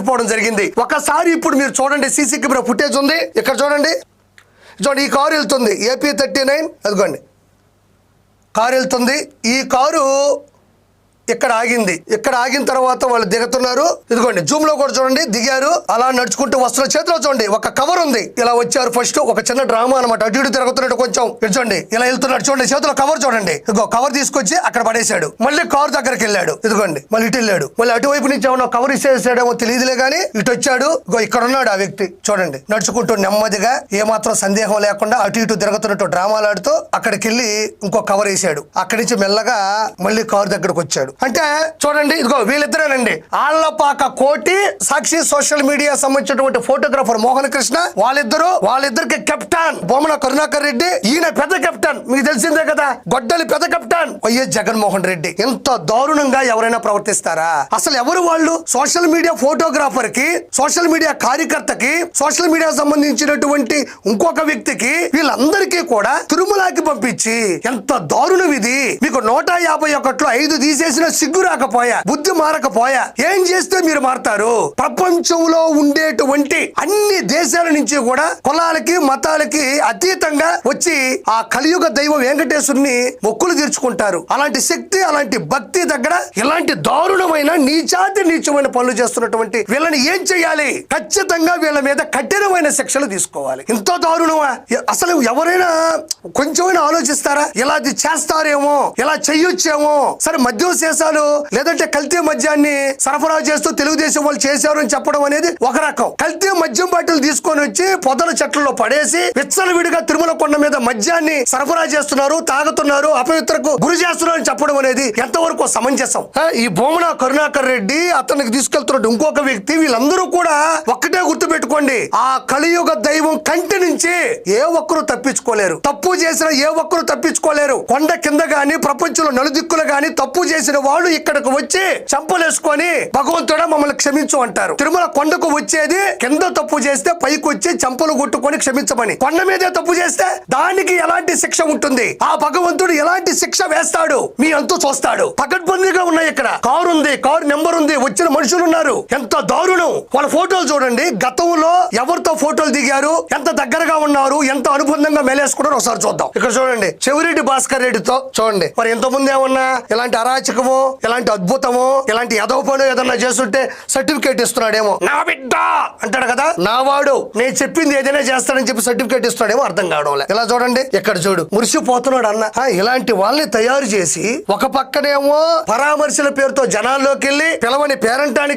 పోవడం జరిగింది. ఒకసారి ఇప్పుడు మీరు చూడండి, సీసీ కెమెరా ఫుటేజ్ ఉంది ఇక్కడ చూడండి. ఈ కారు వెళ్తుంది AP39, అదిగోండి కారు వెళ్తుంది. ఈ కారు ఇక్కడ ఆగింది. ఇక్కడ ఆగిన తర్వాత వాళ్ళు దిగుతున్నారు. ఇదిగోండి జూమ్ లో కూడా చూడండి, దిగారు. అలా నడుచుకుంటూ వస్తున్న చేతిలో చూడండి ఒక కవర్ ఉంది. ఇలా వచ్చారు. ఫస్ట్ ఒక చిన్న డ్రామా అనమాట. అటు ఇటు తిరుగుతున్నట్టు కొంచెం చూడండి, ఇలా వెళ్తున్నాడు చూడండి. చేతిలో కవర్ చూడండి. ఇదిగో కవర్ తీసుకొచ్చి అక్కడ పడేశాడు. మళ్ళీ కారు దగ్గరికి వెళ్ళాడు. ఇదిగోండి మళ్ళీ ఇటు వెళ్ళాడు. మళ్ళీ అటువైపు నుంచి ఏమన్నా కవర్ ఇచ్చేసాడేమో తెలియదులే గానీ ఇటు వచ్చాడు. ఇగో ఇక్కడ ఉన్నాడు ఆ వ్యక్తి చూడండి, నడుచుకుంటూ నెమ్మదిగా ఏమాత్రం సందేహం లేకుండా అటు ఇటు తిరుగుతున్నట్టు డ్రామాలు ఆడుతూ అక్కడికి వెళ్ళి ఇంకో కవర్ వేసాడు. అక్కడి నుంచి మెల్లగా మళ్ళీ కారు దగ్గరకు వచ్చాడు. అంటే చూడండి, ఇదిగో వీళ్ళిద్దరేనండి. ఆళ్లపాక కోటి సాక్షి సోషల్ మీడియా సంబంధించినటువంటి ఫోటోగ్రాఫర్ మోహన్ కృష్ణ. వాళ్ళిద్దరికి కెప్టెన్ బొమ్మన కరుణాకర్ రెడ్డి. ఈయన పెద్ద కెప్టెన్, మీకు తెలిసిందే కదా, గొడ్డలి పెద్ద కెప్టెన్ వైఎస్ జగన్మోహన్ రెడ్డి. ఎంత దారుణంగా ఎవరైనా ప్రవర్తిస్తారా? అసలు ఎవరు వాళ్ళు? సోషల్ మీడియా ఫోటోగ్రాఫర్ కి, సోషల్ మీడియా కార్యకర్తకి, సోషల్ మీడియా సంబంధించినటువంటి ఇంకొక వ్యక్తికి, వీళ్ళందరికీ కూడా తిరుమలకి పంపించి ఎంత దారుణం ఇది. మీకు 151లో 5 తీసేసిన సిగ్గు రాకపోయా, బుద్ధి మారకపోయా, ఏం చేస్తే మీరు మారతారు? ప్రపంచంలో ఉండేటువంటి అన్ని దేశాల నుంచి కూడా కులాలకి మతాలకి అతీతంగా వచ్చి ఆ కలియుగ దైవం వెంకటేశ్వరుని మొక్కులు తీర్చుకుంటారు. అలాంటి శక్తి, అలాంటి భక్తి దగ్గర ఇలాంటి దారుణమైన నీచమైన పనులు చేస్తున్నటువంటి వీళ్ళని ఏం చేయాలి? ఖచ్చితంగా వీళ్ళ మీద కఠినమైన శిక్షలు తీసుకోవాలి. ఎంతో దారుణమా? అసలు ఎవరైనా కొంచెమైనా ఆలోచిస్తారా? ఇలా చేస్తారేమో, ఇలా చెయ్యొచ్చేమో. సరే మద్యం సీసాలు లేదంటే కల్తీ మద్యాన్ని సరఫరా చేస్తూ తెలుగుదేశం వాళ్ళు చేశారు అని చెప్పడం అనేది ఒక రకం. కల్తీ మద్యం బాటిల్ తీసుకొని వచ్చి పొదల చెట్లలో పడేసి విచ్చలవిడిగా తిరుమల కొండ మీద మద్యాన్ని సరఫరా చేస్తున్నారు, తాగుతున్నారు, అపవిత్రకు గురి చేస్తున్నారు అని చెప్పడం అనేది ఎంతవరకు సమంజసం? ఈ బొమ్మన కరుణాకర్ రెడ్డి, అతనికి తీసుకెళ్తున్న ఇంకొక వ్యక్తి, వీళ్ళందరూ కూడా ఒక్కటే గుర్తు పెట్టుకోండి, ఆ కలియుగ దైవం కంటి నుంచి ఏ ఒక్కరు తప్పించుకోలేరు. తప్పు చేసిన ఏ ఒక్కరు తప్పించుకోలేరు. కొండ కింద గాని ప్రపంచంలో నలుదిక్కులు గాని తప్పు చేసిన వాళ్ళు ఇక్కడికి వచ్చి చంపలేసుకొని భగవంతుడా మమ్మల్ని క్షమించు అంటారు. తిరుమల కొండకు వచ్చేది కింద తప్పు చేస్తే పైకి వచ్చి చంపలు కొట్టుకొని క్షమించమని. కొండ మీదే తప్పు చేస్తే దానికి ఎలాంటి శిక్ష ఉంటుంది? ఆ భగవంతుడు ఎలాంటి శిక్ష వేస్తాడు మీ అంతూ చూస్తాడు. పకడ్బందీగా ఉన్నాయి. ఇక్కడ కారు ఉంది, కారు నెంబర్ ఉంది, వచ్చిన మనుషులు ఉన్నారు. ఎంత దారుణం! వాళ్ళ ఫోటోలు చూడండి, గతంలో ఎవరితో ఫోటోలు దిగారు, ఎంత దగ్గరగా ఉన్నారు, ఎంత అనుబంధంగా మేలేసుకున్నారు ఒకసారి చూద్దాం. ఇక్కడ చూడండి చెవిరెడ్డి భాస్కర్ రెడ్డితో చూడండి. మరి ఎంతమంది ఏమన్నా ఇలాంటి అరాచకము, ఇలాంటి అద్భుతము, ఇలాంటి ఎదవ పని ఏదన్నా చేస్తుంటే సర్టిఫికేట్ ఇస్తున్నాడేమో. నా బిడ్డ అంటాడు కదా, నా వాడు నేను చెప్పింది ఏదైనా చేస్తాడని చెప్పి సర్టిఫికేట్ ఇస్తున్నాడేమో అర్థం కావడం. ఇలా చూడండి, ఇక్కడ చూడు మురిసిపోతున్నాడు అన్న. ఇలాంటి వాళ్ళని తయారు చేసి ఒక పక్కనేమో పరామర్శల పేరుతో జనాల్లోకి వెళ్ళి పిలవని పేరంటానికి